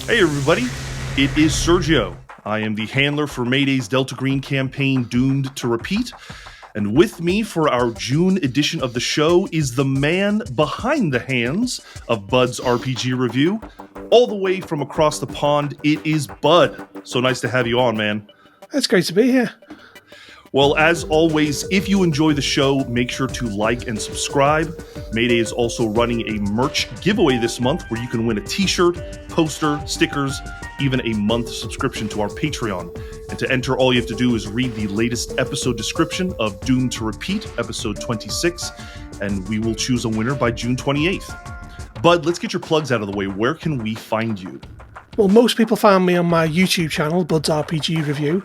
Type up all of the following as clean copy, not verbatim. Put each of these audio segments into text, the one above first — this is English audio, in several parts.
Hey everybody, it is Sergio. I am the handler for Mayday's Delta Green campaign Doomed to Repeat. And with me for our June edition of the show is the man behind the hands of Bud's RPG review. All the way from across the pond, it is Bud. So nice to have you on, man. It's great to be here. Well, as always, if you enjoy the show, make sure to like and subscribe. Mayday is also running a merch giveaway this month where you can win a t-shirt, poster, stickers, even a month subscription to our Patreon. And to enter, all you have to do is read the latest episode description of Doomed to Repeat, episode 26, and we will choose a winner by June 28th. Bud, let's get your plugs out of the way. Where can we find you? Well, most people found me on my YouTube channel, Bud's RPG Review.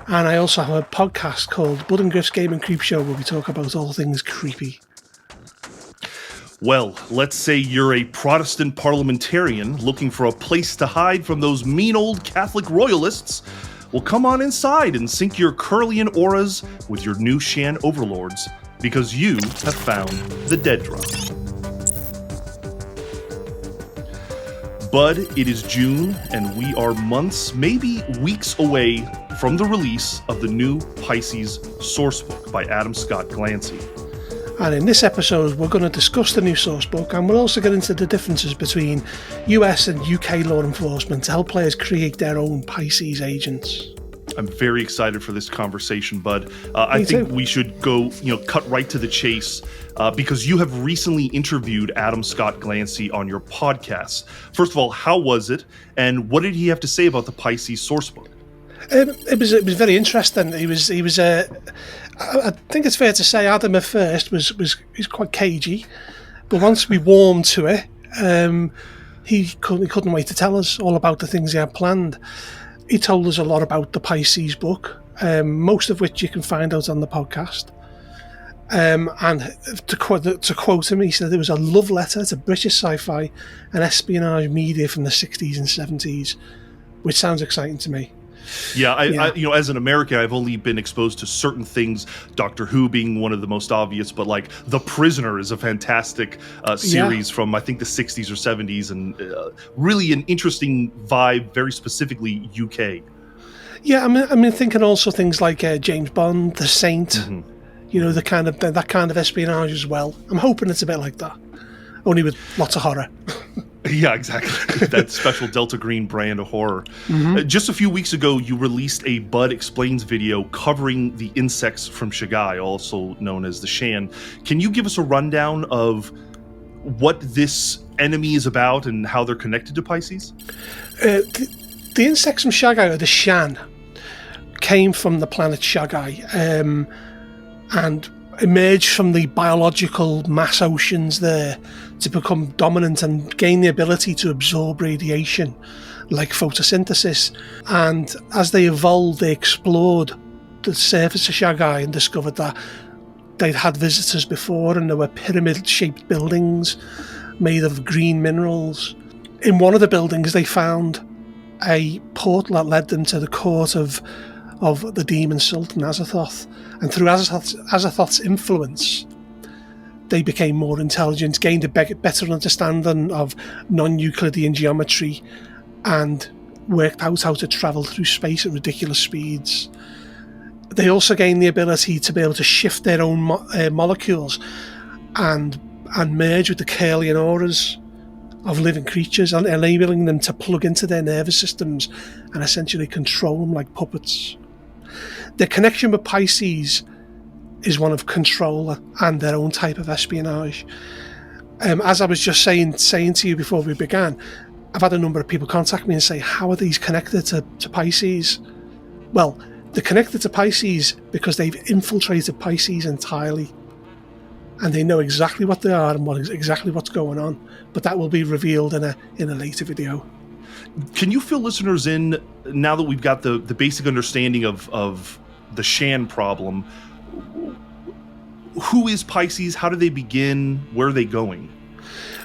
And I also have a podcast called Bud and Griff's Game and Creep Show where we talk about all things creepy. Well, let's say you're a Protestant parliamentarian looking for a place to hide from those mean old Catholic royalists. Well, come on inside and sync your Curlian auras with your new Shan overlords, because you have found the dead drop. Bud, it is June, and we are months, maybe weeks away from the release of the new Pisces sourcebook by Adam Scott Glancy. And in this episode, we're going to discuss the new sourcebook, and we'll also get into the differences between US and UK law enforcement to help players create their own Pisces agents. I'm very excited for this conversation, Bud. I think we should go, cut right to the chase, because you have recently interviewed Adam Scott Glancy on your podcast. First of all, how was it, and what did he have to say about the Pisces sourcebook? It was very interesting. He was. I think it's fair to say Adam at first was quite cagey, but once we warmed to it, he couldn't wait to tell us all about the things he had planned. He told us a lot about the Pisces book, most of which you can find out on the podcast. And to quote him, he said it was a love letter to British sci-fi and espionage media from the 60s and 70s, which sounds exciting to me. Yeah, I as an American, I've only been exposed to certain things, Doctor Who being one of the most obvious, but like The Prisoner is a fantastic series from, I think, the 60s or 70s, and really an interesting vibe, very specifically UK. Yeah, I mean, thinking also things like James Bond, The Saint, that kind of espionage as well. I'm hoping it's a bit like that, only with lots of horror. Yeah, exactly. That special Delta Green brand of horror. Mm-hmm. Just a few weeks ago, you released a Bud Explains video covering the insects from Shaggai, also known as the Shan. Can you give us a rundown of what this enemy is about and how they're connected to Pisces? The insects from Shaggai, or the Shan, came from the planet Shaggai and emerged from the biological mass oceans there to become dominant and gain the ability to absorb radiation like photosynthesis. And as they evolved, they explored the surface of Shaggai and discovered that they'd had visitors before, and there were pyramid-shaped buildings made of green minerals. In one of the buildings, they found a portal that led them to the court of the demon Sultan Azathoth, and through Azathoth's influence, they became more intelligent, gained a better understanding of non-Euclidean geometry, and worked out how to travel through space at ridiculous speeds. They also gained the ability to be able to shift their own molecules and merge with the Curlian auras of living creatures, and enabling them to plug into their nervous systems and essentially control them like puppets. Their connection with Pisces is one of control and their own type of espionage. As I was just saying to you before we began, I've had a number of people contact me and say, how are these connected to Pisces? Well, they're connected to Pisces because they've infiltrated Pisces entirely, and they know exactly what they are and exactly what's going on, but that will be revealed in a later video. Can you fill listeners in, now that we've got the basic understanding of the Shan problem? Who is Pisces? How do they begin? Where are they going?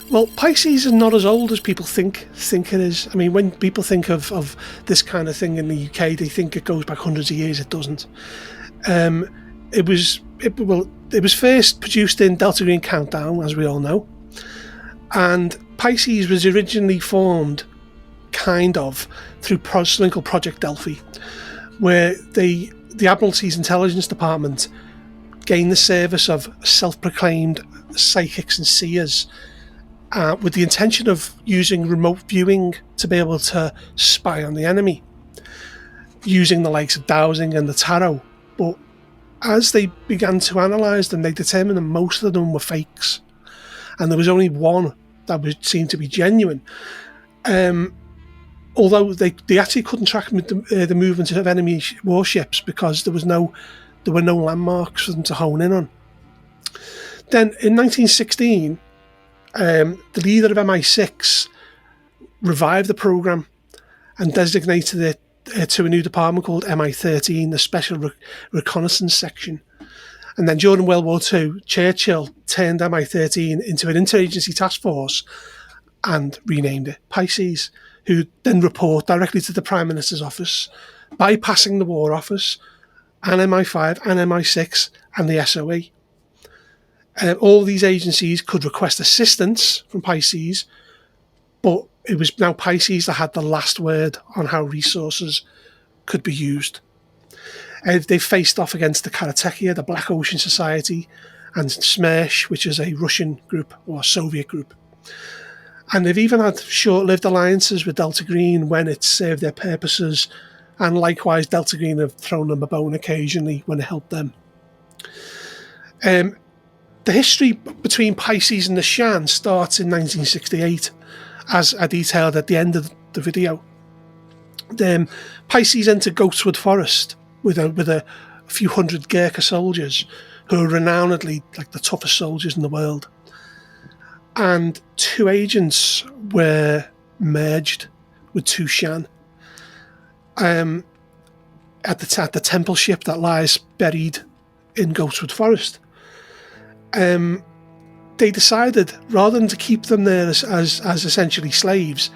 Well, Pisces is not as old as people think it is. I mean, when people think of this kind of thing in the UK, they think it goes back hundreds of years. It doesn't. It was first produced in Delta Green Countdown, as we all know, and Pisces was originally formed kind of through something called Project Delphi, where the Admiralty's intelligence department gained the service of self-proclaimed psychics and seers, with the intention of using remote viewing to be able to spy on the enemy, using the likes of dowsing and the tarot. But as they began to analyse them, they determined that most of them were fakes, and there was only one that seemed to be genuine. Although they actually couldn't track the movement of enemy warships because there were no landmarks for them to hone in on. Then in 1916, the leader of MI6 revived the program and designated it to a new department called MI13, the Special Reconnaissance Section. And then during World War II, Churchill turned MI13 into an interagency task force and renamed it PISCES, who then report directly to the Prime Minister's office, bypassing the War Office and MI5 and MI6 and the SOE. All these agencies could request assistance from PISCES, but it was now PISCES that had the last word on how resources could be used. They faced off against the Karatekia, the Black Ocean Society, and SMERSH, which is a Russian group or Soviet group. And they've even had short-lived alliances with Delta Green when it served their purposes, and likewise Delta Green have thrown them a bone occasionally when it helped them. The history between PISCES and the Shan starts in 1968, as I detailed at the end of the video. PISCES entered Ghostwood Forest with a few hundred Gurkha soldiers who are renownedly like the toughest soldiers in the world. And 2 agents were merged with 2 Shan at the temple ship that lies buried in Ghostwood Forest. They decided, rather than to keep them there as essentially slaves,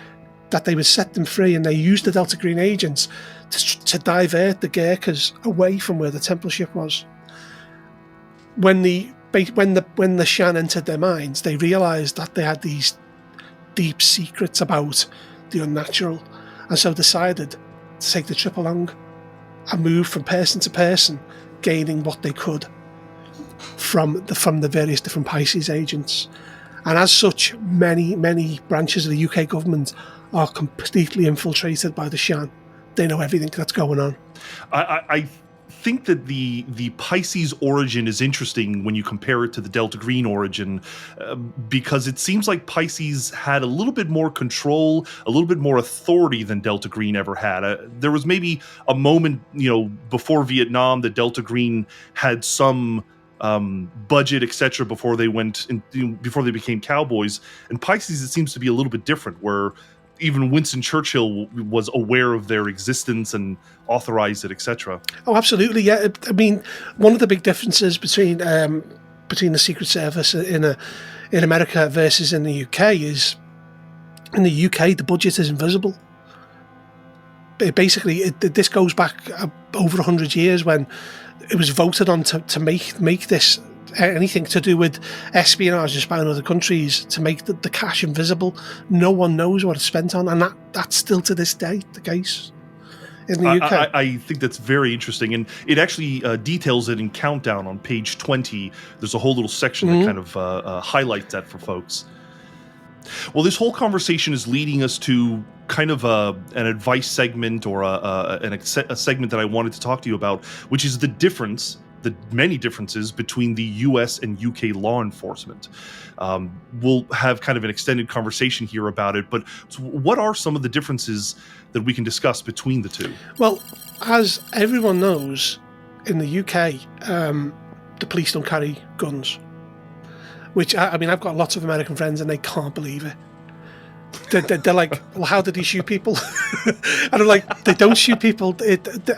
that they would set them free, and they used the Delta Green agents to divert the Gurkhas away from where the temple ship was. When the Shan entered their minds, they realised that they had these deep secrets about the unnatural, and so decided to take the trip along and move from person to person, gaining what they could from the various different PISCES agents. And as such, many branches of the UK government are completely infiltrated by the Shan. They know everything that's going on. I think that the PISCES origin is interesting when you compare it to the Delta Green origin, because it seems like PISCES had a little bit more control, a little bit more authority than Delta Green ever had. There was maybe a moment, before Vietnam, that Delta Green had some budget, etc., before they became cowboys. And PISCES, it seems to be a little bit different, where even Winston Churchill was aware of their existence and authorized it, etc. Oh, absolutely, yeah. I mean, one of the big differences between the Secret Service in America versus in the UK is, in the UK, the budget is invisible. This goes back over 100 years when it was voted on to make this anything to do with espionage and spying on other countries, to make the cash invisible. No one knows what it's spent on, and that's still to this day the case in the UK. I think that's very interesting, and it actually details it in Countdown on page 20. There's a whole little section that kind of highlights that for folks. Well, this whole conversation is leading us to kind of an advice segment, or a segment that I wanted to talk to you about, which is the many differences between the US and UK law enforcement. We'll have kind of an extended conversation here about it, but what are some of the differences that we can discuss between the two? Well, as everyone knows, in the UK, the police don't carry guns. Which, I mean, I've got lots of American friends and they can't believe it. They're like, well, how did he shoot people? And I'm like, they don't shoot people.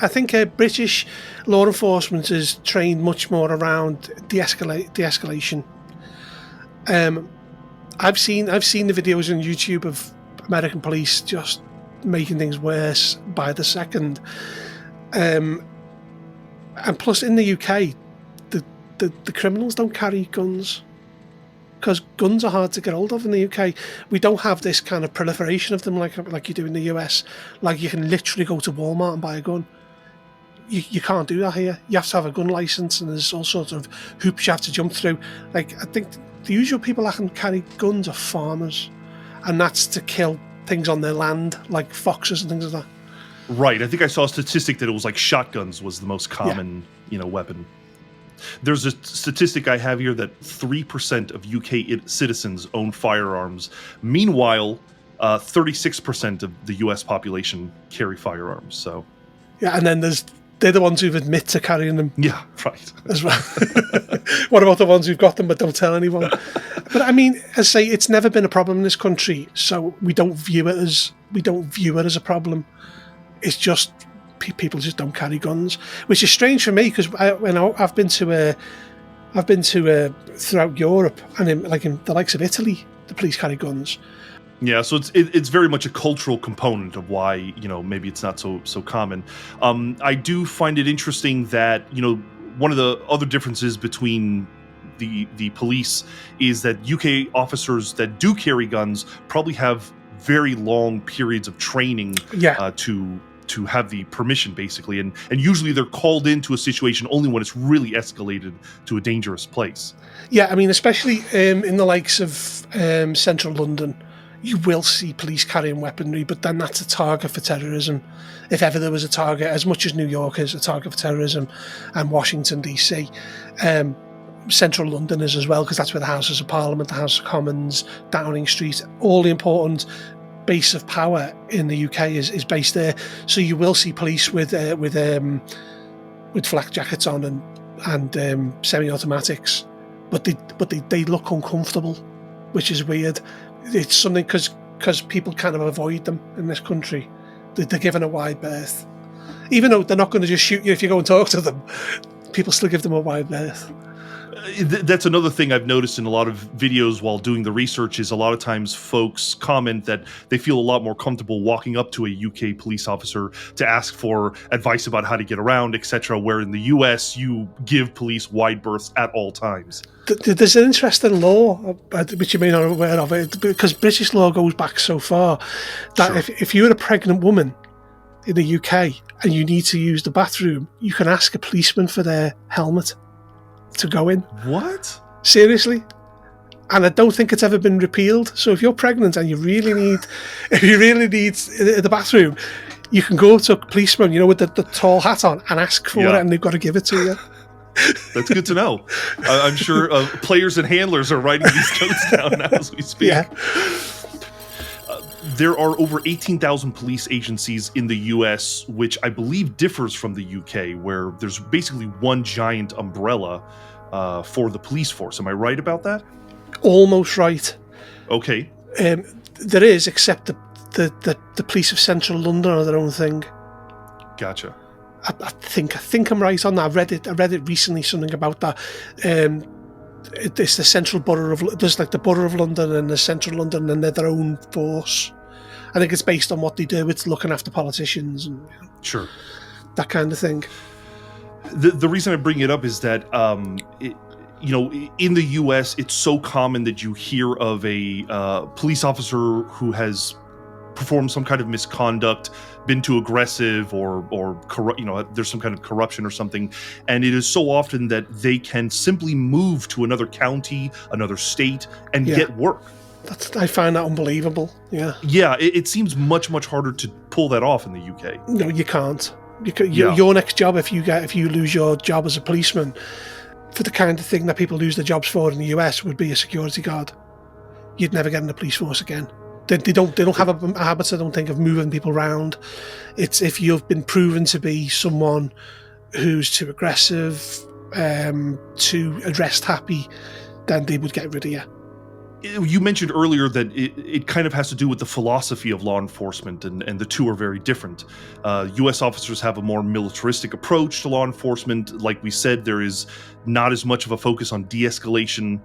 I think British law enforcement is trained much more around de-escalation. I've seen the videos on YouTube of American police just making things worse by the second. And plus, in the UK, the criminals don't carry guns, because guns are hard to get hold of in the UK. We don't have this kind of proliferation of them like you do in the US. Like, you can literally go to Walmart and buy a gun. You can't do that here. You have to have a gun license, and there's all sorts of hoops you have to jump through. Like, I think the usual people that can carry guns are farmers, and that's to kill things on their land, like foxes and things like that. Right. I think I saw a statistic that it was like shotguns was the most common, weapon. There's a statistic I have here that 3% of UK citizens own firearms. Meanwhile, 36% of the US population carry firearms. So, yeah, and then they're the ones who admit to carrying them. Yeah, right. As well. What about the ones who've got them but don't tell anyone? But I mean, as I say, it's never been a problem in this country, so we don't view it as a problem. It's just people just don't carry guns, which is strange for me, because I've been to throughout Europe, and in the likes of Italy, the police carry guns. Yeah, so it's very much a cultural component of why maybe it's not so common. I do find it interesting that one of the other differences between the police is that UK officers that do carry guns probably have very long periods of training to have the permission, basically, and usually they're called into a situation only when it's really escalated to a dangerous place. Yeah, I mean, especially in the likes of central London, you will see police carrying weaponry, but then that's a target for terrorism. If ever there was a target, as much as New York is a target for terrorism, and Washington DC, central London is as well, because that's where the Houses of Parliament, the House of Commons, Downing Street, all the important base of power in the UK is based there. So you will see police with flak jackets on and semi-automatics, but they look uncomfortable, which is weird. It's something because people kind of avoid them in this country. They're given a wide berth, even though they're not going to just shoot you if you go and talk to them. People still give them a wide berth. That's another thing I've noticed in a lot of videos while doing the research, is a lot of times folks comment that they feel a lot more comfortable walking up to a UK police officer to ask for advice about how to get around, etc., where in the US you give police wide berths at all times. There's an interesting law, which you may not be aware of, because British law goes back so far, that if you're a pregnant woman in the UK and you need to use the bathroom, you can ask a policeman for their helmet to go in. What? Seriously? And I don't think it's ever been repealed. So if you're pregnant and you really need the bathroom, you can go to a policeman, with the tall hat on, and ask for it, and they've got to give it to you. That's good to know. I'm sure players and handlers are writing these notes down now as we speak. Yeah. There are over 18,000 police agencies in the US, which I believe differs from the UK, where there's basically one giant umbrella for the police force. Am I right about that? Almost right. Okay. There is, except the police of central London are their own thing. Gotcha. I think I'm right on that. I read it recently, something about that. It's the central borough of, there's like the borough of London and the central London, and they're their own force. I think it's based on what they do. It's looking after politicians and sure, that kind of thing. The reason I bring it up is that in the US, it's so common that you hear of a police officer who has performed some kind of misconduct, been too aggressive, or there's some kind of corruption or something, and it is so often that they can simply move to another county, another state, and get work. I find that unbelievable. Yeah. Yeah, it seems much harder to pull that off in the UK. No, you can't. Your next job, if you lose your job as a policeman, for the kind of thing that people lose their jobs for in the US, would be a security guard. You'd never get in the police force again. They don't have a habit, I don't think, of moving people around. It's if you've been proven to be someone who's too aggressive, too arrest happy, then they would get rid of you. You mentioned earlier that it kind of has to do with the philosophy of law enforcement, and the two are very different. U.S. officers have a more militaristic approach to law enforcement. Like we said, there is not as much of a focus on de-escalation,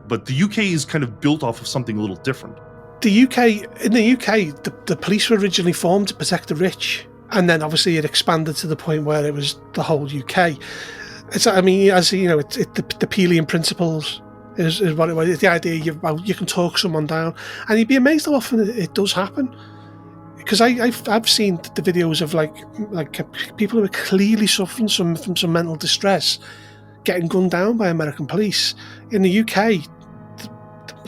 but the UK is kind of built off of something a little different. In the UK, the police were originally formed to protect the rich, and then obviously it expanded to the point where it was the whole UK. The Pelian principles is what it was. It's the idea you can talk someone down, and you'd be amazed how often it does happen. Because I've seen the videos of like people who are clearly suffering from some mental distress getting gunned down by American police. In the UK,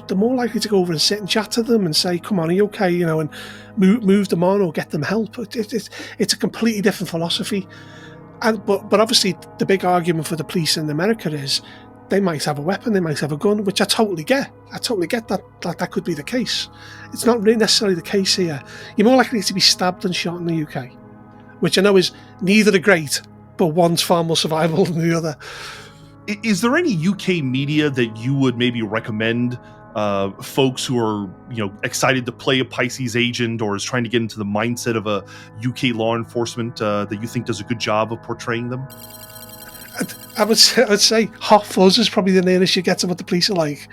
they're more likely to go over and sit and chat to them and say, "Come on, are you okay?" And move them on or get them help. It's a completely different philosophy. But obviously, the big argument for the police in America is they might have a weapon, they might have a gun, which I totally get. I totally get that could be the case. It's not really necessarily the case here. You're more likely to be stabbed than shot in the UK, which I know is neither are great, but one's far more survivable than the other. Is there any UK media that you would maybe recommend folks who are excited to play a Pisces agent or is trying to get into the mindset of a UK law enforcement that you think does a good job of portraying them? I would say Hot Fuzz is probably the nearest you get to what the police are like,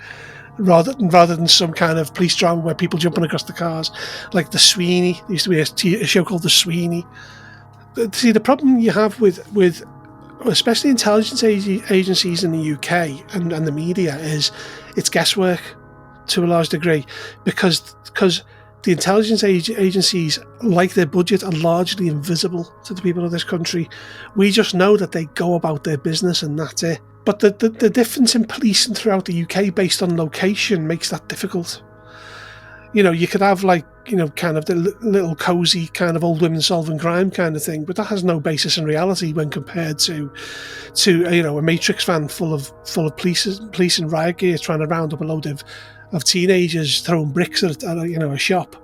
rather than some kind of police drama where people jumping across the cars, like the Sweeney. There used to be a show called the Sweeney. See, the problem you have with especially intelligence agencies in the UK and the media is it's guesswork to a large degree, because the intelligence agencies, like their budget, are largely invisible to the people of this country. We just know that they go about their business and that's it. But the difference in policing throughout the UK based on location makes that difficult. You could have kind of the little cozy kind of old women solving crime kind of thing, but that has no basis in reality when compared to a Matrix van full of police in riot gear trying to round up a load of teenagers throwing bricks at a shop.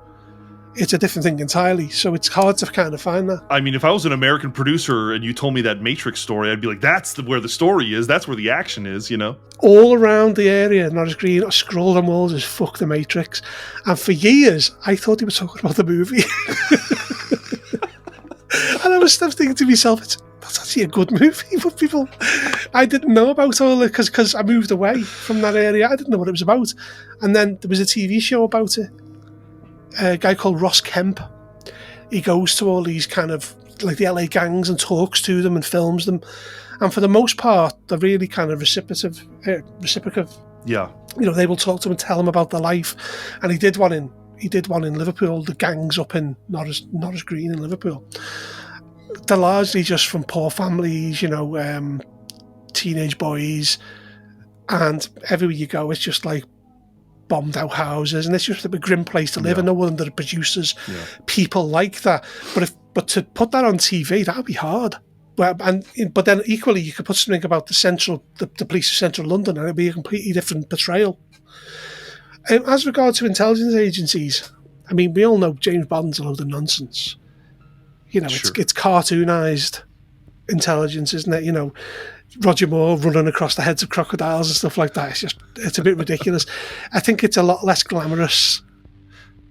It's a different thing entirely, so it's hard to kind of find that. I mean, if I was an American producer and you told me that Matrix story, I'd be like, that's where the story is, that's where the action is, All around the area, Norris Green, scrolled on walls is fuck the Matrix. And for years, I thought he was talking about the movie. And I was thinking to myself, that's actually a good movie, but people, I didn't know about all it because I moved away from that area. I didn't know what it was about. And then there was a TV show about it. A guy called Ross Kemp. He goes to all these kind of like the LA gangs and talks to them and films them. And for the most part, they're really kind of reciprocative. Yeah. They will talk to him and tell him about their life. And he did one in Liverpool, the gangs up in Norris Green in Liverpool. They're largely just from poor families, teenage boys. And everywhere you go, it's just like bombed out houses, and it's just a grim place to live. And no wonder the producers, people like that. But to put that on TV, that would be hard. But then equally, you could put something about the police of central London, and it'd be a completely different portrayal. As regards to intelligence agencies, I mean, we all know James Bond's a load of nonsense. Sure. It's cartoonized intelligence, isn't it? Roger Moore running across the heads of crocodiles and stuff like that. It's a bit ridiculous. I think it's a lot less glamorous.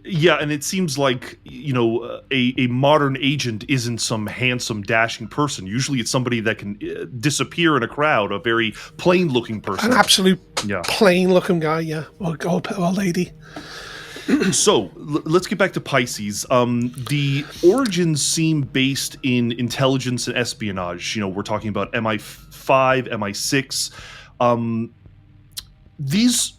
Yeah, and it seems like, a modern agent isn't some handsome, dashing person. Usually it's somebody that can disappear in a crowd, a very plain-looking person. An absolute plain-looking guy, yeah. Or lady. So, let's get back to Pisces. The origins seem based in intelligence and espionage. We're talking about MI5, MI6. These,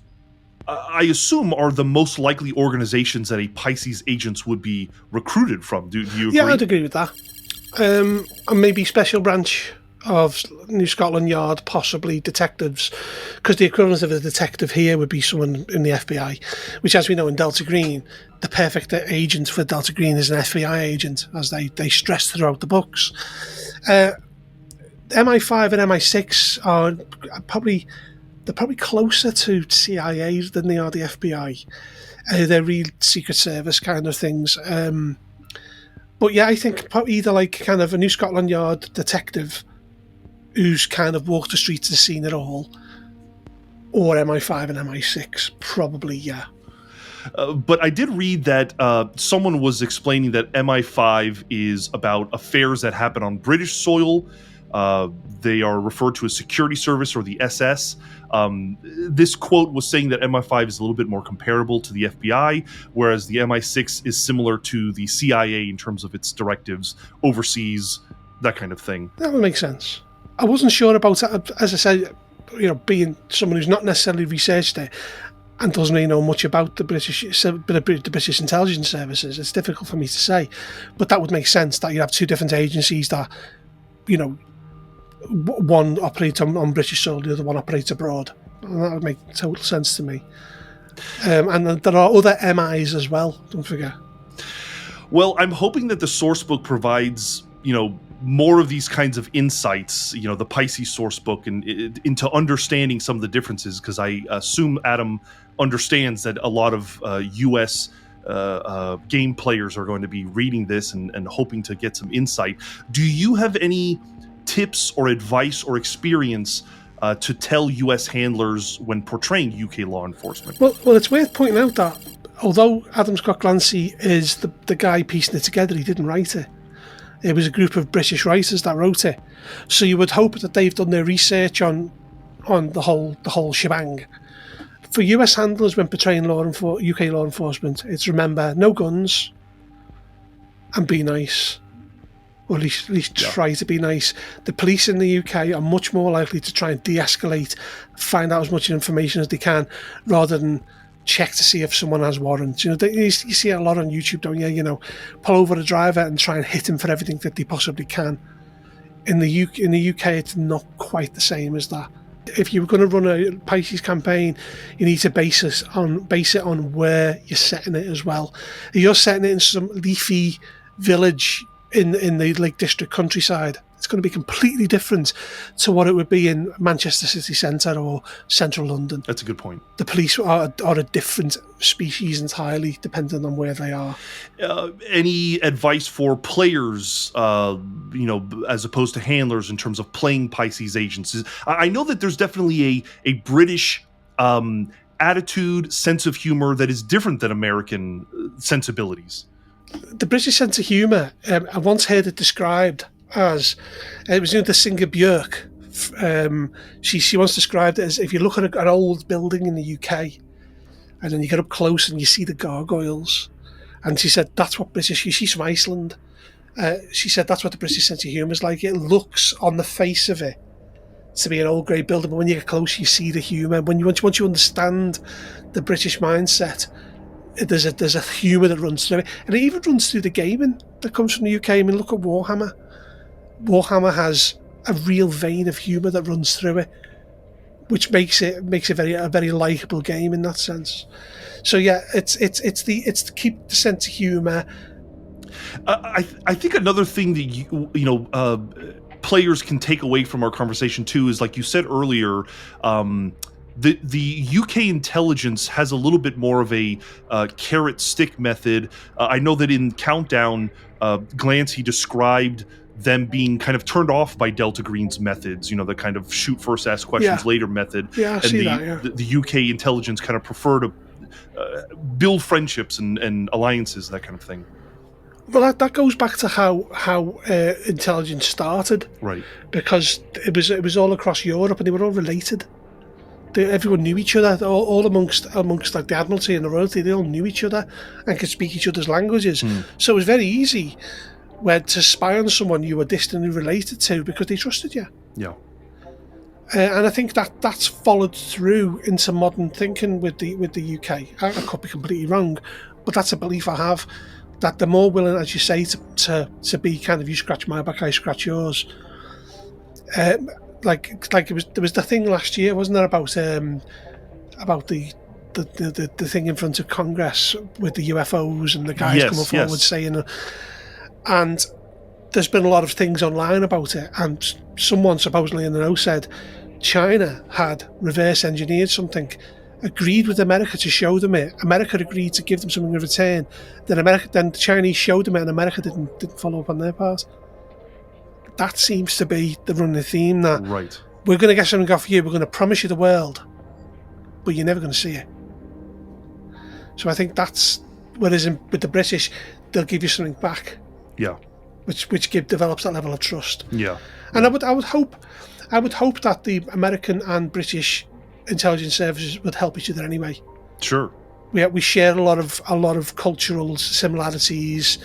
I assume, are the most likely organizations that a Pisces agents would be recruited from. Do you agree? Yeah, I'd agree with that. And maybe special branch of New Scotland Yard, possibly detectives, because the equivalent of a detective here would be someone in the FBI, which, as we know in Delta Green, the perfect agent for Delta Green is an FBI agent, as they stress throughout the books. MI5 and MI6 are probably closer to CIA than they are the FBI. They're real Secret Service kind of things. But yeah, I think either like kind of a New Scotland Yard detective who's kind of walked the streets and seen it all, or MI5 and MI6, probably, yeah. But I did read that someone was explaining that MI5 is about affairs that happen on British soil. They are referred to as security service or the SS. This quote was saying that MI5 is a little bit more comparable to the FBI, whereas the MI6 is similar to the CIA in terms of its directives overseas, that kind of thing. That would make sense. I wasn't sure about it. As I said, being someone who's not necessarily researched it and doesn't really know much about the British intelligence services, it's difficult for me to say. But that would make sense that you have two different agencies that, one operates on British soil, the other one operates abroad. And that would make total sense to me. And there are other MIs as well, don't forget. Well, I'm hoping that the sourcebook provides, more of these kinds of insights, the PISCES sourcebook, and into understanding some of the differences, because I assume Adam understands that a lot of U.S. Game players are going to be reading this and hoping to get some insight. Do you have any tips or advice or experience to tell U.S. handlers when portraying UK law enforcement? Well, it's worth pointing out that although Adam Scott Glancy is the guy piecing it together, he didn't write it. It was a group of British writers that wrote it. So you would hope that they've done their research on the whole shebang. For US handlers when portraying UK law enforcement, it's remember no guns and be nice. Or at least try to be nice. The police in the UK are much more likely to try and de-escalate, find out as much information as they can, rather than check to see if someone has warrants. You see it a lot on YouTube, don't you? Pull over the driver and try and hit him for everything that they possibly can. In the UK, it's not quite the same as that. If you're going to run a PISCES campaign, you need to base it on where you're setting it as well. If you're setting it in some leafy village in the Lake District countryside, it's going to be completely different to what it would be in Manchester city centre or central London. That's a good point. The police are a different species entirely, depending on where they are. Any advice for players, as opposed to handlers, in terms of playing PISCES agents? I know that there's definitely a British attitude, sense of humor that is different than American sensibilities. The British sense of humour, I once heard it described as, it was the singer Björk. She once described it as, if you look at an old building in the UK and then you get up close and you see the gargoyles, and she said that's what she's from Iceland, she said that's what the British sense of humour is like. It looks on the face of it to be an old grey building, but when you get close you see the humour. Once you understand the British mindset, there's a humour that runs through it, and it even runs through the gaming that comes from the UK. I mean, look at Warhammer. Warhammer has a real vein of humour that runs through it, which makes it a very likeable game in that sense. So yeah, it's to keep the sense of humour. I think another thing that players can take away from our conversation too is, like you said earlier, the UK intelligence has a little bit more of a carrot stick method. I know that in Countdown, Glancy described them being kind of turned off by Delta Green's methods, the kind of shoot first, ask questions later method. Yeah, I see that, yeah. The UK intelligence kind of prefer to build friendships and alliances, that kind of thing. Well, that goes back to how intelligence started, right? Because it was all across Europe and they were all related. Everyone knew each other, all amongst like the Admiralty and the Royalty. They all knew each other and could speak each other's languages. So it was very easy to spy on someone you were distantly related to because they trusted you. Yeah. And I think that's followed through into modern thinking with the UK. I could be completely wrong, but that's a belief I have, that they're more willing, as you say, to be kind of, you scratch my back, I scratch yours. Like there was the thing last year, wasn't there, about the thing in front of Congress with the UFOs and the guys coming forward saying, and there's been a lot of things online about it, and someone supposedly in the know said China had reverse engineered something, agreed with America to show them it. America agreed to give them something in return. Then the Chinese showed them it, and America didn't follow up on their part. That seems to be the running theme, that we're going to get something off you, we're going to promise you the world, but you're never going to see it. So I think that's, whereas with the British, they'll give you something back. Yeah. Which develops that level of trust. Yeah. And I would hope that the American and British intelligence services would help each other anyway. Sure. We share a lot of cultural similarities.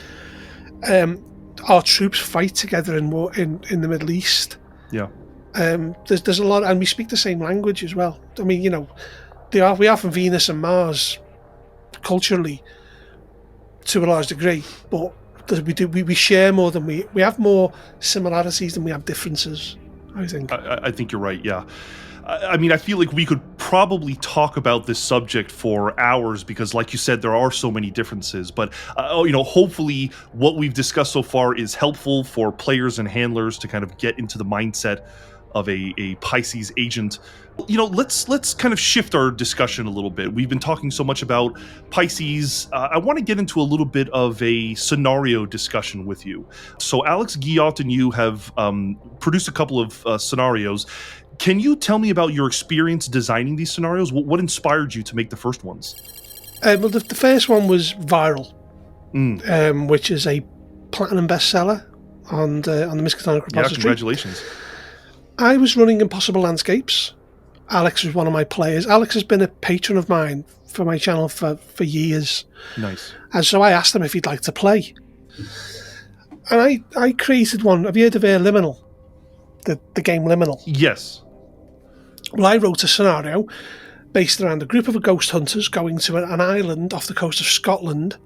Our troops fight together in the Middle East. Yeah. There's a lot, and we speak the same language as well. I mean, we are from Venus and Mars culturally to a large degree, but we share more than we have more similarities than we have differences, I think. I think you're right, yeah. I mean, I feel like we could probably talk about this subject for hours because, like you said, there are so many differences. But, hopefully what we've discussed so far is helpful for players and handlers to kind of get into the mindset of a Pisces agent. Let's kind of shift our discussion a little bit. We've been talking so much about Pisces. I want to get into a little bit of a scenario discussion with you. So Alex Guillot and you have produced a couple of scenarios. Can you tell me about your experience designing these scenarios? What inspired you to make the first ones? Well, the first one was Viral, which is a platinum bestseller on the Miskatonic repository. Yeah, congratulations. I was running Impossible Landscapes. Alex was one of my players. Alex has been a patron of mine for my channel for years. Nice. And so I asked him if he'd like to play. And I created one. Have you heard of Liminal? The game Liminal? Yes. Well, I wrote a scenario based around a group of ghost hunters going to an island off the coast of Scotland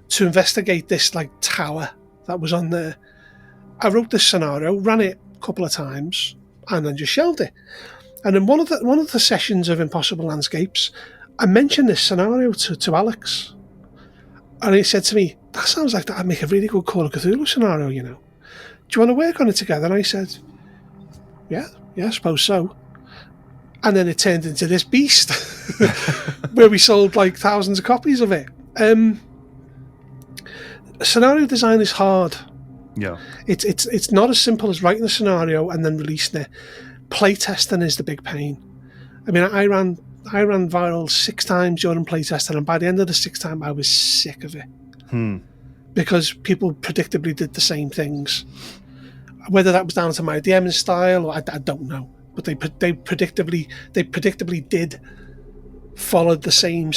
to investigate this tower that was on there. I wrote this scenario, ran it a couple of times, and then just shelved it. And in one of the sessions of Impossible Landscapes, I mentioned this scenario to Alex, and he said to me, "That sounds like that'd make a really good Call of Cthulhu scenario. Do you want to work on it together?" And I said, "Yeah, I suppose so." And then it turned into this beast, where we sold thousands of copies of it. Scenario design is hard. Yeah, it's not as simple as writing a scenario and then releasing it. Playtesting is the big pain. I mean, I ran Viral 6 times during playtesting, and by the end of the 6th time, I was sick of it. Because people predictably did the same things. Whether that was down to my DMing style, or I don't know, but they predictably did follow the same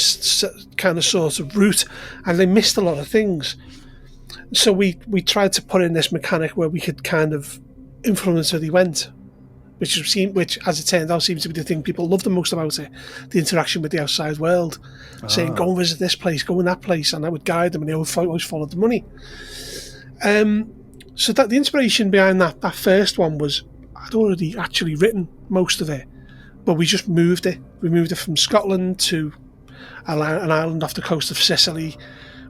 kind of sort of route, and they missed a lot of things. So we tried to put in this mechanic where we could kind of influence where they went, which as it turned out seems to be the thing people love the most about it, the interaction with the outside world. Saying, go and visit this place, go in that place, and I would guide them, and they always followed the money. So that the inspiration behind that first one was I'd already actually written most of it, but we just moved it. We moved it from Scotland to an island off the coast of Sicily,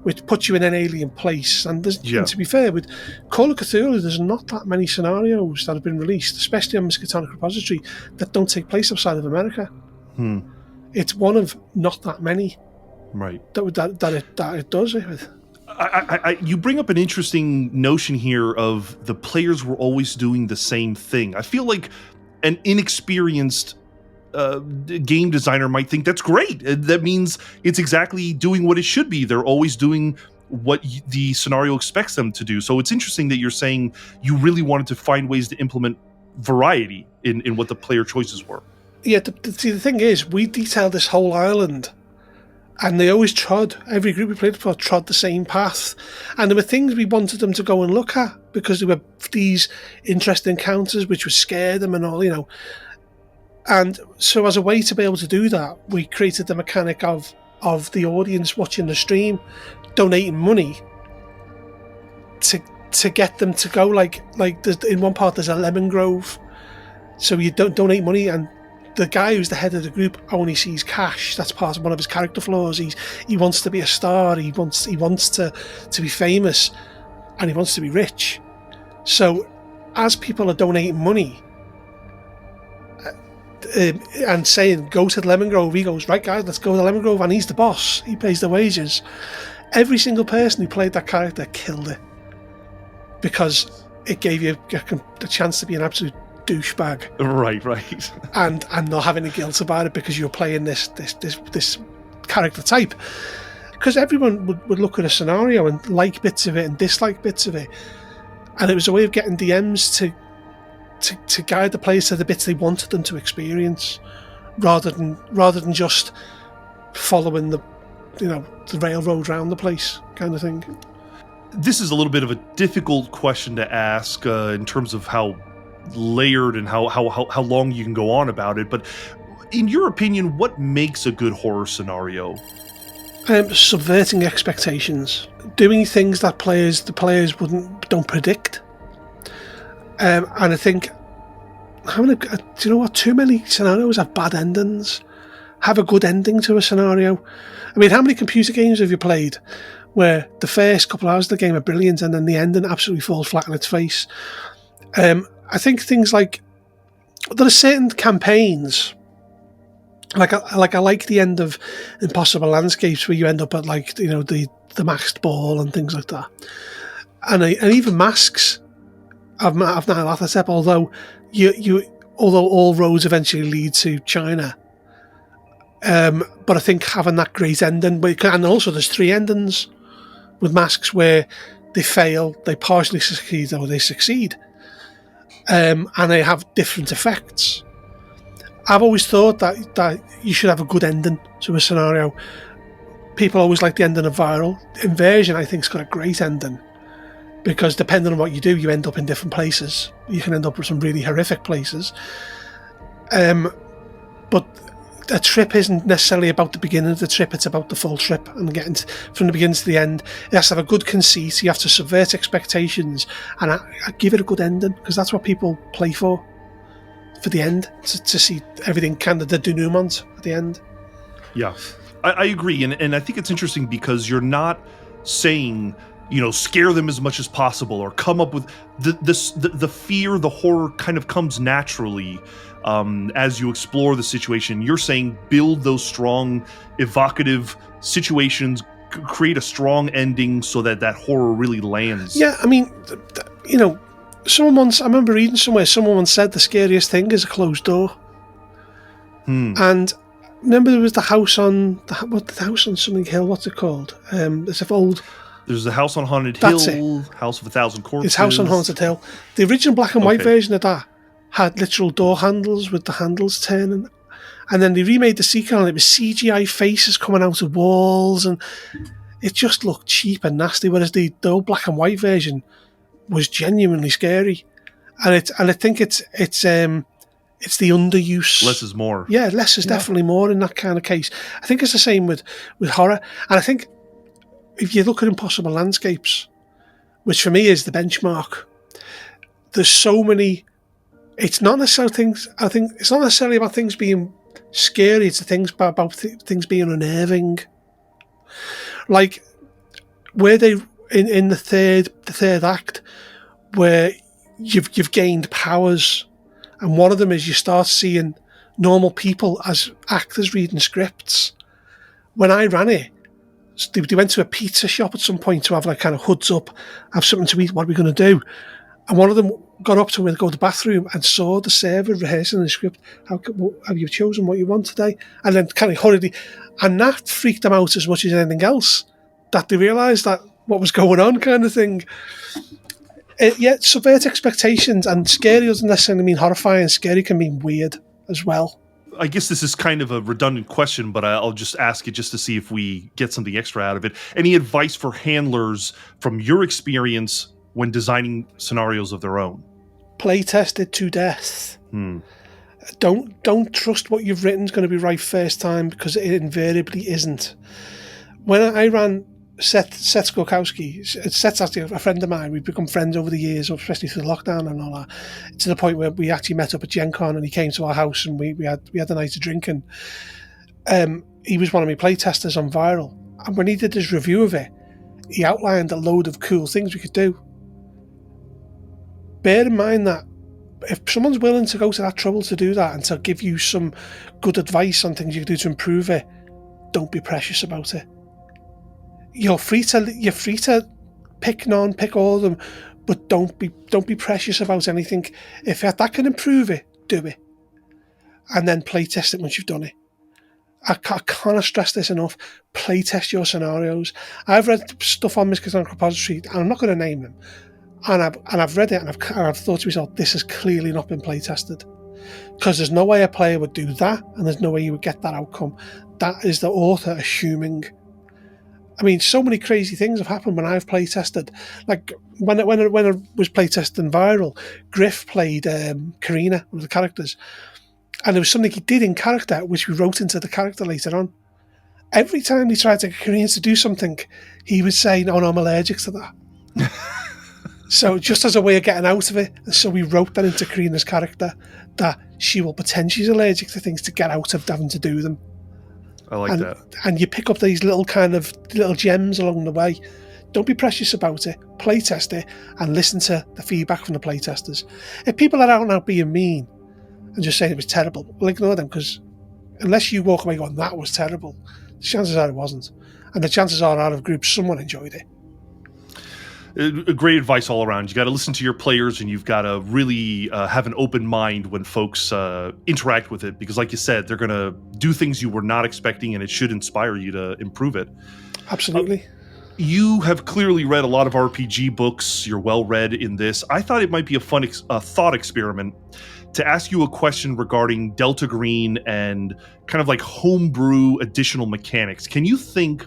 which puts you in an alien place. And to be fair, with Call of Cthulhu, there's not that many scenarios that have been released, especially on Miskatonic Repository, that don't take place outside of America. It's one of not that many, right? That it does it with. You bring up an interesting notion here of the players were always doing the same thing. I feel like an inexperienced game designer might think that's great. That means it's exactly doing what it should be. They're always doing what the scenario expects them to do. So it's interesting that you're saying you really wanted to find ways to implement variety in what the player choices were. Yeah, the thing is, we detailed this whole island, and they always every group we played for trod the same path. And there were things we wanted them to go and look at because there were these interesting encounters which would scare them and all, And so as a way to be able to do that, we created the mechanic of the audience watching the stream donating money to get them to go in one part there's a lemon grove, so you don't donate money, and the guy who's the head of the group only sees cash. That's part of one of his character flaws. He wants to be a star, he wants to be famous, and he wants to be rich. So as people are donating money and saying go to the Lemon Grove, he goes, right guys, let's go to the Lemon Grove, and he's the boss, he pays the wages. Every single person who played that character killed it, because it gave you the chance to be an absolute douchebag, right and not have any guilt about it because you're playing this character type. Because everyone would look at a scenario and like bits of it and dislike bits of it, and it was a way of getting DMs to guide the players to the bits they wanted them to experience, rather than just following the railroad around the place kind of thing. This is a little bit of a difficult question to ask in terms of how layered and how long you can go on about it. But in your opinion, what makes a good horror scenario? Subverting expectations, doing things that the players don't predict. And I think do you know what? Too many scenarios have bad endings. Have a good ending to a scenario. I mean, how many computer games have you played where the first couple of hours of the game are brilliant and then the ending absolutely falls flat on its face? I think things like there are certain campaigns. I like the end of Impossible Landscapes where you end up at the masked ball and things like that, and even Masks. I've not had that step. Although although all roads eventually lead to China, but I think having that great ending, and also there's 3 endings with Masks where they fail, they partially succeed, or they succeed, and they have different effects. I've always thought that you should have a good ending to a scenario. People always like the ending of Viral. Inversion, I think, has got a great ending because depending on what you do, you end up in different places. You can end up with some really horrific places. But a trip isn't necessarily about the beginning of the trip, it's about the full trip and getting from the beginning to the end. It has to have a good conceit, you have to subvert expectations, and I give it a good ending because that's what people play for the end, to see everything kind of the denouement at the end. Yeah, I agree, and I think it's interesting because you're not saying, scare them as much as possible or come up with the fear, the horror kind of comes naturally as you explore the situation. You're saying build those strong, evocative situations, create a strong ending so that horror really lands. Yeah, I mean, I remember reading somewhere, someone once said the scariest thing is a closed door. And remember there was the house on something hill, what's it called? There's the House on Haunted Hill, House of 1,000 Corpses. It's House on Haunted Hill. The original black and white version of that had literal door handles with the handles turning. And then they remade the sequel and it was CGI faces coming out of walls and it just looked cheap and nasty, whereas the old black and white version was genuinely scary, and I think it's the underuse. Less is more. Yeah, less is definitely more in that kind of case. I think it's the same with horror, and I think if you look at Impossible Landscapes, which for me is the benchmark, there's so many. It's not necessarily things. I think it's not necessarily about things being scary. It's the things about things being unnerving, like where they. In the third act, where you've gained powers, and one of them is you start seeing normal people as actors reading scripts. When I ran it, they went to a pizza shop at some point to have kind of hoods up, have something to eat. What are we going to do? And one of them got up to go to the bathroom and saw the server rehearsing the script. Have you chosen what you want today? And then kind of hurriedly, and that freaked them out as much as anything else. That they realised that. What was going on, kind of thing. Subvert expectations, and scary doesn't necessarily mean horrifying. Scary can mean weird as well. I guess this is kind of a redundant question, but I'll just ask it just to see if we get something extra out of it. Any advice for handlers from your experience when designing scenarios of their own? Play test it to death. Don't trust what you've written is going to be right first time, because it invariably isn't. When I ran Seth Skokowski. Seth's actually a friend of mine. We've become friends over the years, especially through the lockdown and all that, to the point where we actually met up at Gen Con and he came to our house and we had a night of drinking. He was one of my play testers on Viral, and when he did his review of it, he outlined a load of cool things we could do. Bear in mind that if someone's willing to go to that trouble to do that and to give you some good advice on things you can do to improve it, don't be precious about it. You're free to pick all of them, but don't be precious about anything. If that can improve it, do it, and then play test it once you've done it. I can't stress this enough. Play test your scenarios. I've read stuff on Miskatonic Repository, and I'm not going to name them. And I've read it, and I've thought to myself, this has clearly not been play tested, because there's no way a player would do that, and there's no way you would get that outcome. That is the author assuming. I mean, so many crazy things have happened when I've playtested. Like when I was playtesting Viral, Griff played Karina, one of the characters, and there was something he did in character which we wrote into the character later on. Every time he tried to get Karina to do something, he would say, "No, no, I'm allergic to that." So just as a way of getting out of it, so we wrote that into Karina's character, that she will pretend she's allergic to things to get out of having to do them. I like that. And you pick up these little gems along the way. Don't be precious about it. Playtest it and listen to the feedback from the playtesters. If people are out and out being mean and just saying it was terrible, well, ignore them, because unless you walk away going, that was terrible, the chances are it wasn't. And the chances are out of groups, someone enjoyed it. Great advice all around. You got to listen to your players, and you've got to really have an open mind when folks interact with it, because like you said, they're going to do things you were not expecting, and it should inspire you to improve it. Absolutely. You have clearly read a lot of RPG books. You're well read in this. I thought it might be a fun thought experiment to ask you a question regarding Delta Green and kind of like homebrew additional mechanics. Can you think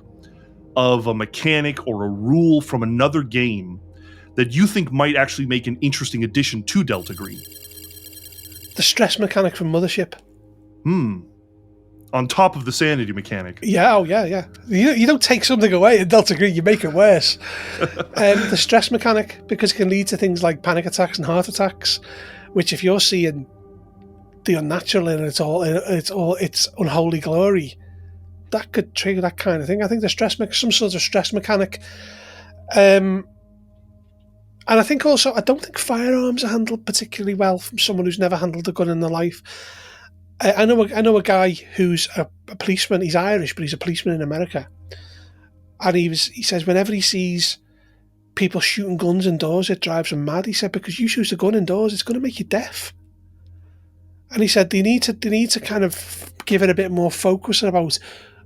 of a mechanic or a rule from another game that you think might actually make an interesting addition to Delta Green? The stress mechanic from Mothership. On top of the sanity mechanic. Yeah, yeah. You don't take something away in Delta Green, you make it worse. The stress mechanic, because it can lead to things like panic attacks and heart attacks, which if you're seeing the unnatural in its unholy glory, that could trigger that kind of thing. I think some sort of stress mechanic. And I think also, I don't think firearms are handled particularly well from someone who's never handled a gun in their life. I know a guy who's a policeman. He's Irish, but he's a policeman in America. And he says whenever he sees people shooting guns indoors, it drives him mad. He said, because you shoot a gun indoors, it's going to make you deaf. And he said they need to kind of give it a bit more focus about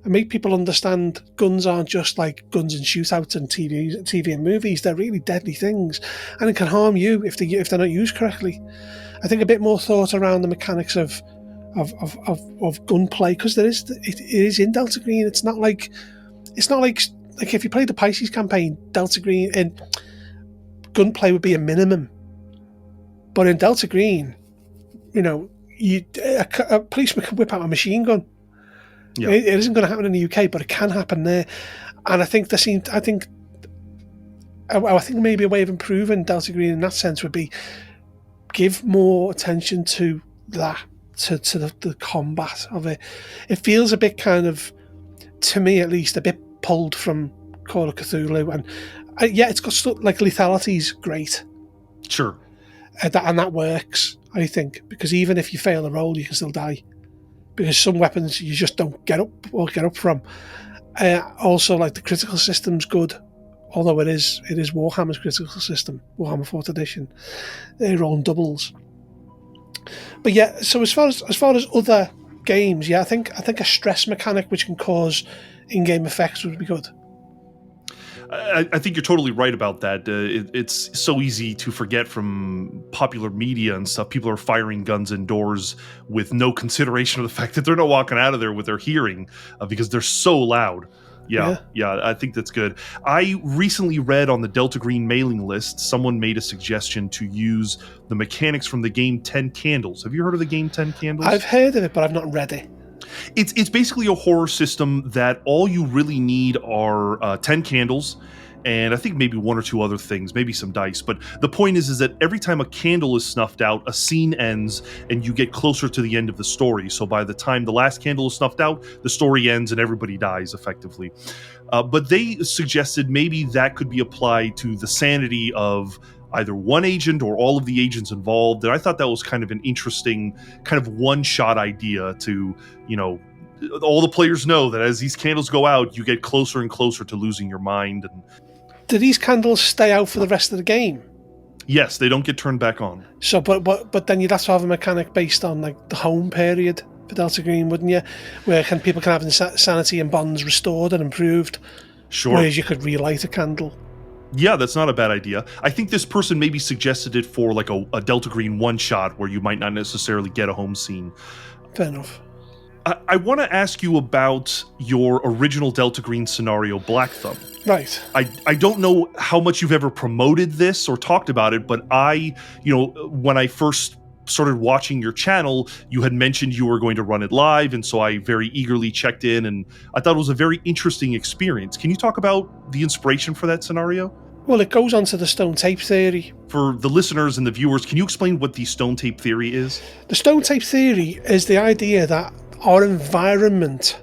and make people understand guns aren't just like guns and shootouts and TV and movies. They're really deadly things, and it can harm you if they're not used correctly. I think a bit more thought around the mechanics of gunplay, because it is in Delta Green. It's not like if you played the PISCES campaign, Delta Green and gunplay would be a minimum, but in Delta Green, a policeman can whip out a machine gun. Yeah. It isn't going to happen in the UK, but it can happen there. And I think maybe a way of improving Delta Green in that sense would be give more attention to that, to the combat of it. It feels a bit kind of, to me at least, a bit pulled from Call of Cthulhu, and it's got stuff like lethality's great. Sure. And that works, I think, because even if you fail a roll, you can still die. Because some weapons you just don't get up from. Also, like the critical system's good, although it is Warhammer's critical system, Warhammer 4th edition. They roll doubles. But yeah, so as far as other games, yeah, I think a stress mechanic which can cause in-game effects would be good. I think you're totally right about that. It's so easy to forget from popular media and stuff. People are firing guns indoors with no consideration of the fact that they're not walking out of there with their hearing because they're so loud. Yeah, I think that's good. I recently read on the Delta Green mailing list, someone made a suggestion to use the mechanics from the game 10 Candles. Have you heard of the game 10 Candles? I've heard of it, but I've not read it. It's basically a horror system that all you really need are 10 candles, and I think maybe one or two other things, maybe some dice. But the point is that every time a candle is snuffed out, a scene ends and you get closer to the end of the story. So by the time the last candle is snuffed out, the story ends and everybody dies effectively. But they suggested maybe that could be applied to the sanity of either one agent or all of the agents involved. And I thought that was kind of an interesting kind of one-shot idea to, all the players know that as these candles go out, you get closer and closer to losing your mind. And do these candles stay out for the rest of the game? Yes, they don't get turned back on. So, but then you'd have to have a mechanic based on like the home period for Delta Green, wouldn't you? Where people can have sanity and bonds restored and improved. Sure. Whereas you could relight a candle. Yeah, that's not a bad idea. I think this person maybe suggested it for like a Delta Green one-shot where you might not necessarily get a home scene. Fair enough. I want to ask you about your original Delta Green scenario, Black Thumb. Right. I don't know how much you've ever promoted this or talked about it, but when I first started watching your channel, you had mentioned you were going to run it live, and so I very eagerly checked in, and I thought it was a very interesting experience. Can you talk about the inspiration for that scenario? Well, it goes on to the stone tape theory. For the listeners and the viewers, can you explain what the stone tape theory is? The stone tape theory is the idea that our environment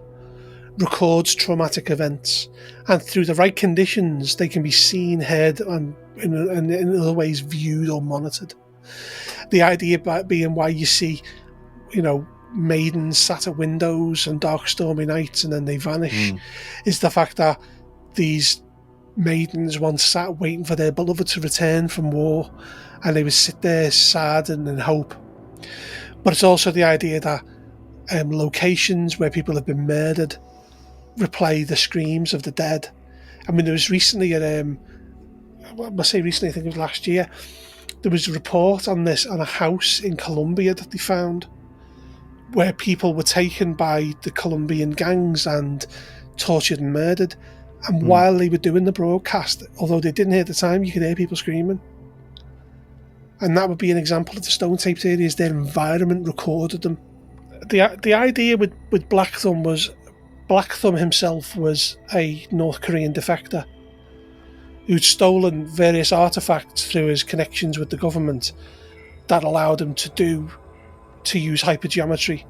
records traumatic events, and through the right conditions, they can be seen, heard, and in other ways viewed or monitored. The idea being why you see, maidens sat at windows on dark, stormy nights and then they vanish, is the fact that these maidens once sat waiting for their beloved to return from war, and they would sit there sad and in hope. But it's also the idea that locations where people have been murdered replay the screams of the dead. I mean, there was recently I think it was last year, there was a report on this on a house in Colombia that they found where people were taken by the Colombian gangs and tortured and murdered. And while they were doing the broadcast, although they didn't hear at the time, you could hear people screaming. And that would be an example of the stone tape theory, is their environment recorded them. The idea with Black Thumb was, Black Thumb himself was a North Korean defector who'd stolen various artifacts through his connections with the government that allowed him to use hypergeometry.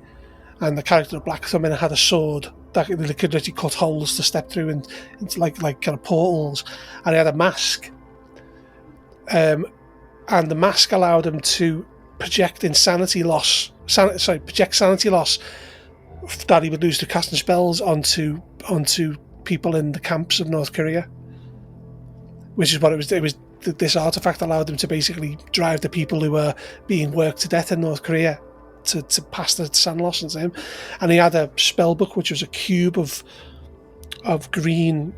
And the character of Black Thumb had a sword that could literally cut holes to step through into like kind of portals, and he had a mask. And the mask allowed him to project sanity loss that he would lose to casting spells onto people in the camps of North Korea. Which is what it was. It was this artifact allowed him to basically drive the people who were being worked to death in North Korea to pass the SAN loss into him. And he had a spell book which was a cube of green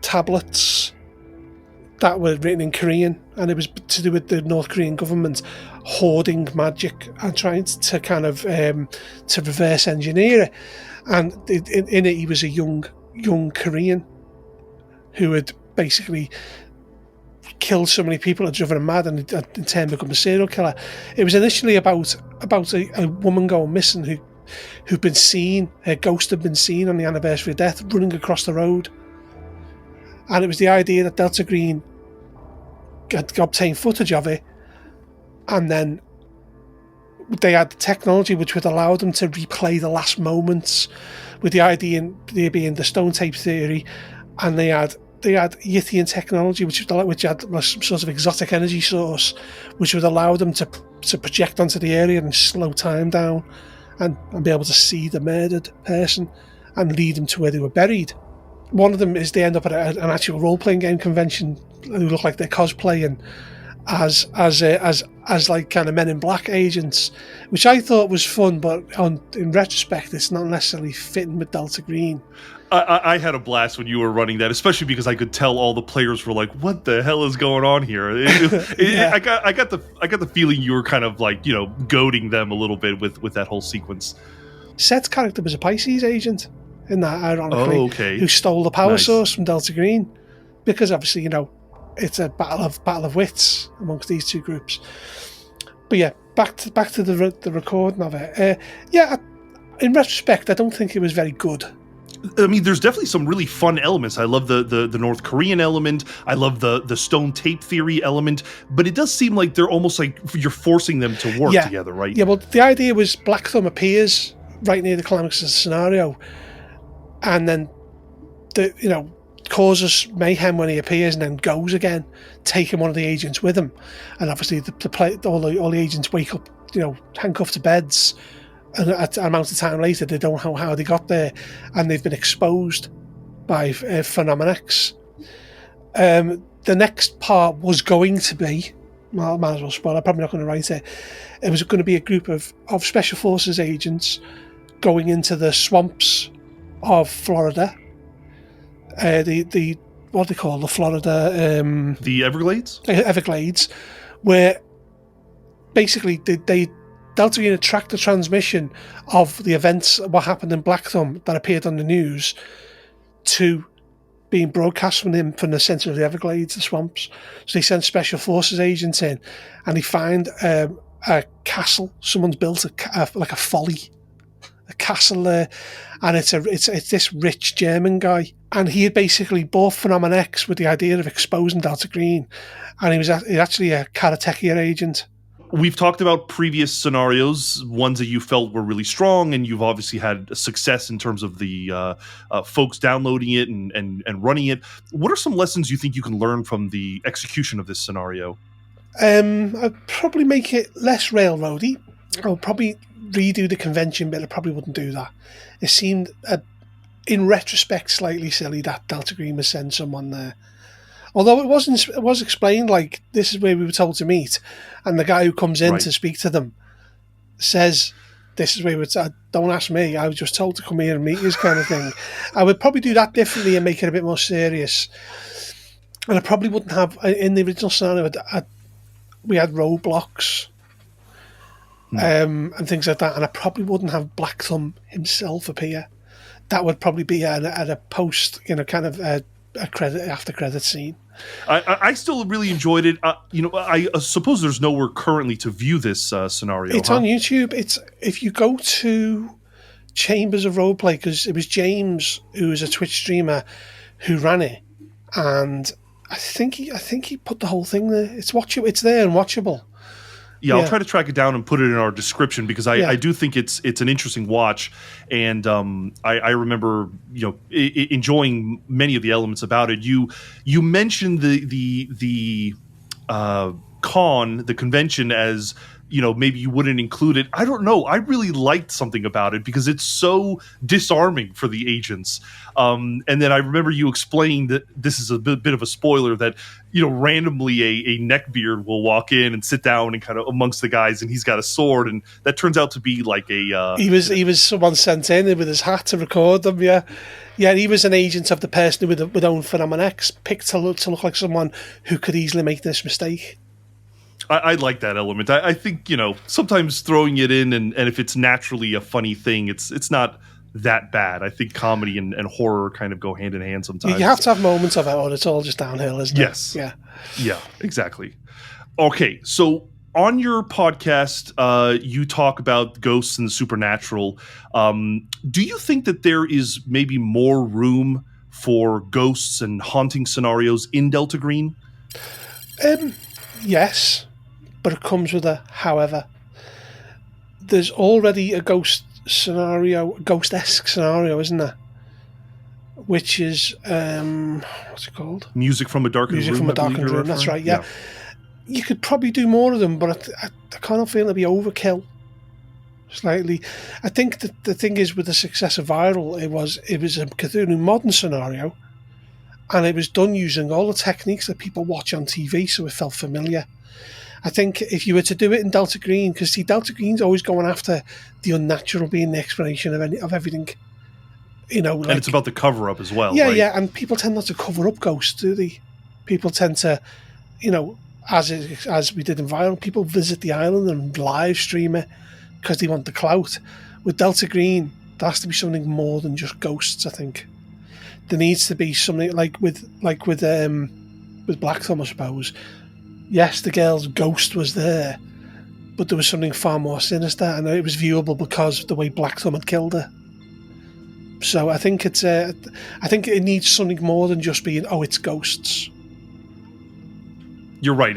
tablets that were written in Korean, and it was to do with the North Korean government hoarding magic and trying to kind of to reverse engineer it. And in it, he was a young Korean who had basically killed so many people, had driven him mad, and in turn become a serial killer. It was initially about a woman going missing who'd been seen, her ghost had been seen on the anniversary of death running across the road. And it was the idea that Delta Green had obtained footage of it, and then they had the technology which would allow them to replay the last moments, with the idea being the stone tape theory, and they had Yithian technology which had some sort of exotic energy source which would allow them to project onto the area and slow time down and be able to see the murdered person and lead them to where they were buried. One of them is they end up at an actual role-playing game convention who look like they're cosplaying as like kind of Men in Black agents, which I thought was fun, but in retrospect, it's not necessarily fitting with Delta Green. I had a blast when you were running that, especially because I could tell all the players were like, "What the hell is going on here?" Yeah. I got the feeling you were kind of like goading them a little bit with that whole sequence. Seth's character was a Pisces agent in that, ironically, okay. who stole the power source from Delta Green, because obviously it's a battle of wits amongst these two groups. But yeah, back to the recording of it. In retrospect, I don't think it was very good. I mean, there's definitely some really fun elements. I love the North Korean element. I love the stone tape theory element. But it does seem like they're almost like you're forcing them to work together, right? Yeah, well, the idea was Black Thumb appears right near the climax of the scenario, and then causes mayhem when he appears and then goes again, taking one of the agents with him. And obviously all the agents wake up, handcuffed to beds, and at an amount of time later they don't know how they got there, and they've been exposed by Phenomenon X. The next part was going to be, well, I might as well spoil, I'm probably not going to write it. It was going to be a group of Special Forces agents going into the swamps of Florida. The what they call the Florida the Everglades, where basically Delta Green had tracked the transmission of the events, what happened in Black Thumb that appeared on the news, to being broadcast from the centre of the Everglades, the swamps. So they sent special forces agents in, and they find a castle. Someone's built like a folly, a castle there, and it's this rich German guy, and he had basically bought Phenomenon X with the idea of exposing Delta Green, and he was actually a Karateka agent. We've talked about previous scenarios, ones that you felt were really strong, and you've obviously had success in terms of the folks downloading it and running it. What are some lessons you think you can learn from the execution of this scenario? I'd probably make it less railroady. I'll probably redo the convention bit. I probably wouldn't do that. It seemed, in retrospect, slightly silly that Delta Green was send someone there. Although it was explained, like, this is where we were told to meet, and the guy who comes in to speak to them says, this is where don't ask me, I was just told to come here and meet you, kind of thing. I would probably do that differently and make it a bit more serious. And I probably wouldn't have, in the original scenario, we had roadblocks and things like that, and I probably wouldn't have Black Thumb himself appear. That would probably be at a post, kind of a after credit scene. I still really enjoyed it. I suppose there's nowhere currently to view this scenario. It's on YouTube. It's if you go to Chambers of Roleplay, because it was James, who was a Twitch streamer, who ran it, and I think he put the whole thing there. It's watchable. It's there and watchable. Yeah, I'll try to track it down and put it in our description, because I do think it's an interesting watch, and I remember enjoying many of the elements about it. You mentioned the convention as maybe you wouldn't include it. I don't know. I really liked something about it because it's so disarming for the agents. And then I remember you explained that this is a bit of a spoiler, that randomly a neckbeard will walk in and sit down and kind of amongst the guys, and he's got a sword, and that turns out to be like a he was someone sent in with his hat to record them. He was an agent of the person with own Phenomenon X, picked to look like someone who could easily make this mistake. I like that element. I think sometimes throwing it in, and if it's naturally a funny thing, it's not that bad. I think comedy and horror kind of go hand in hand sometimes. You have to have moments of it, or it's all just downhill, isn't it? Yes. Yeah, exactly. Okay, so on your podcast, you talk about ghosts and the supernatural. Do you think that there is maybe more room for ghosts and haunting scenarios in Delta Green? Yes, but it comes with a however. There's already a ghost-esque scenario, isn't there? Which is what's it called? Music from a Darkened Room. That's right. Yeah. You could probably do more of them, but I kind of feel it'd be overkill slightly. I think that the thing is, with the success of Viral, it was a Cthulhu modern scenario, and it was done using all the techniques that people watch on TV, so it felt familiar. I think if you were to do it in Delta Green, because Delta Green's always going after the unnatural being the explanation of everything. And it's about the cover-up as well. Yeah, right? yeah, and people tend not to cover up ghosts, do they? People tend to, as we did in Viral, people visit the island and live stream it because they want the clout. With Delta Green, there has to be something more than just ghosts, I think. There needs to be something like with Black Thumb, I suppose. Yes, the girl's ghost was there, but there was something far more sinister, and it was viewable because of the way Black Thumb had killed her. So I think it needs something more than just being, it's ghosts. You're right.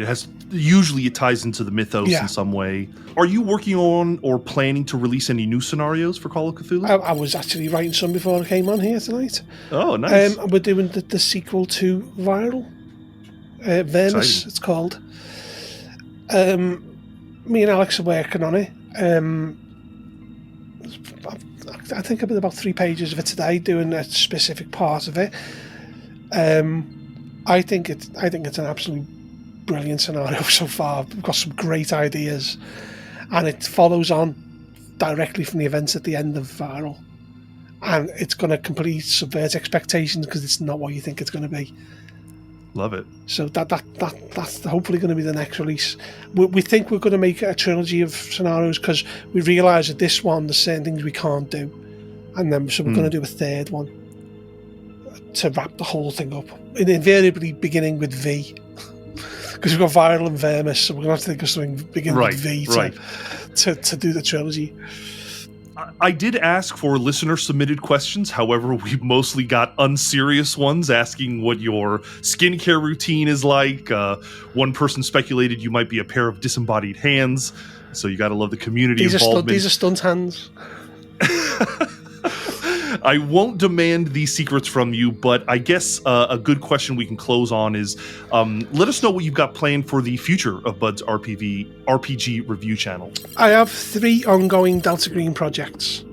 Usually it ties into the mythos in some way. Are you working on or planning to release any new scenarios for Call of Cthulhu? I was actually writing some before I came on here tonight. Oh, nice. We're doing the sequel to Viral. Venice, it's called. Me and Alex are working on it. I think I did about 3 pages of it today, doing a specific part of it. I think it's an absolutely brilliant scenario so far. We've got some great ideas, and it follows on directly from the events at the end of Viral, and it's going to completely subvert expectations because it's not what you think it's going to be. Love it. So that's hopefully going to be the next release. We think we're going to make a trilogy of scenarios because we realise that this one, there's certain things we can't do. And then so we're going to do a third one to wrap the whole thing up. And invariably beginning with V. Because we've got Viral and Vermis, so we're going to have to think of something beginning with V to do the trilogy. I did ask for listener-submitted questions. However, we mostly got unserious ones asking what your skincare routine is like. One person speculated you might be a pair of disembodied hands, so you got to love the community involvement. These are stunt hands. I won't demand these secrets from you, but I guess a good question we can close on is let us know what you've got planned for the future of Bud's RPG review channel. I have 3 ongoing Delta Green projects,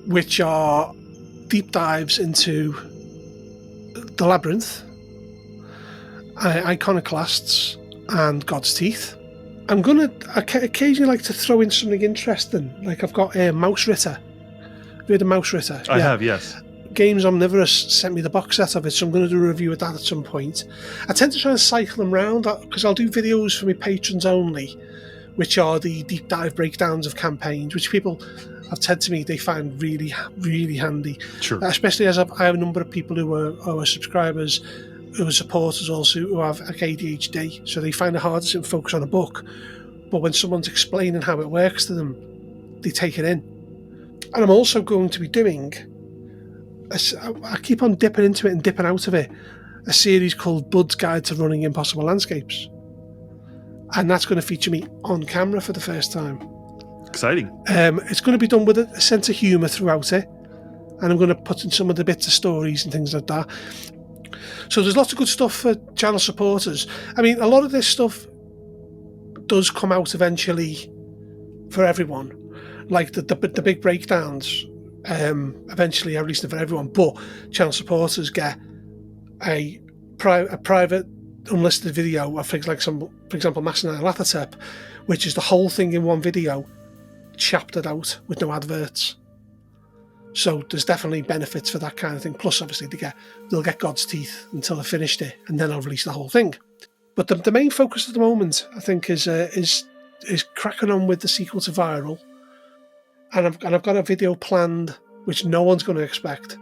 which are deep dives into the Labyrinth, Iconoclasts, and God's Teeth. I'm going to occasionally like to throw in something interesting, like I've got Mouse Ritter. Have you heard of Mouse Ritter? I have, yes. Games Omnivorous sent me the box set of it, so I'm going to do a review of that at some point. I tend to try and cycle them around because I'll do videos for my patrons only, which are the deep dive breakdowns of campaigns, which people have said to me they find really, really handy. Sure. Especially as I have a number of people who are subscribers, who are supporters also, who have like ADHD, so they find it hard to focus on a book. But when someone's explaining how it works to them, they take it in. And I'm also going to be doing, I keep on dipping into it and dipping out of it, a series called Bud's Guide to Running Impossible Landscapes. And that's going to feature me on camera for the first time. Exciting. It's going to be done with a sense of humour throughout it. And I'm going to put in some of the bits of stories and things like that. So there's lots of good stuff for channel supporters. I mean, a lot of this stuff does come out eventually for everyone. Like the big breakdowns, eventually are released for everyone, but channel supporters get a private unlisted video of things like for example, Master Lathatep, which is the whole thing in one video, chaptered out with no adverts. So there's definitely benefits for that kind of thing. Plus, obviously, they'll get God's Teeth until I've finished it, and then I'll release the whole thing. But the main focus at the moment, I think, is cracking on with the sequel to Viral. And I've got a video planned, which no one's going to expect,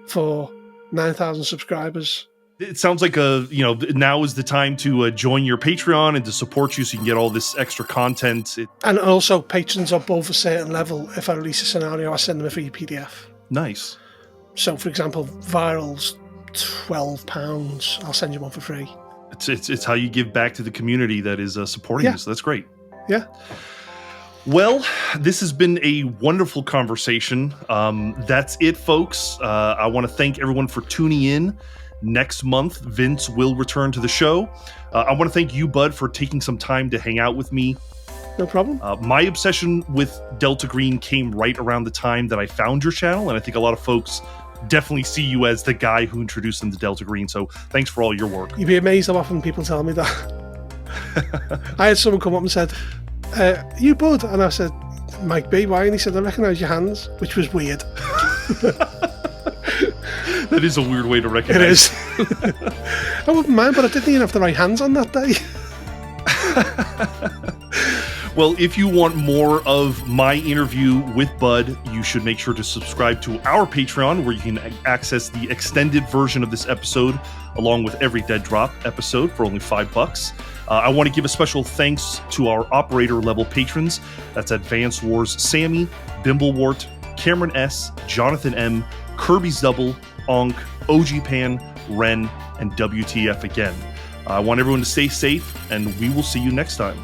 for 9,000 subscribers. It sounds like now is the time to join your Patreon and to support you so you can get all this extra content. And also, patrons above a certain level, if I release a scenario, I send them a free PDF. Nice. So, for example, Viral's £12. I'll send you one for free. It's how you give back to the community that is supporting you, so that's great. Yeah. Well, this has been a wonderful conversation. That's it, folks. I want to thank everyone for tuning in. Next month, Vince will return to the show. I want to thank you, Bud, for taking some time to hang out with me. No problem. My obsession with Delta Green came right around the time that I found your channel, and I think a lot of folks definitely see you as the guy who introduced them to Delta Green, so thanks for all your work. You'd be amazed how often people tell me that. I had someone come up and said, you Bud? And I said, Mike B, why? And he said, I recognise your hands, which was weird. That is a weird way to recognize. It is. I wouldn't mind, but I didn't even have the right hands on that day. Well, if you want more of my interview with Bud, you should make sure to subscribe to our Patreon, where you can access the extended version of this episode, along with every Dead Drop episode for only $5. I want to give a special thanks to our operator level patrons. That's Advanced Wars Sammy, Bimblewart, Cameron S, Jonathan M, Kirby's Double, Onk, OG Pan, Ren, and WTF again. I want everyone to stay safe, and we will see you next time.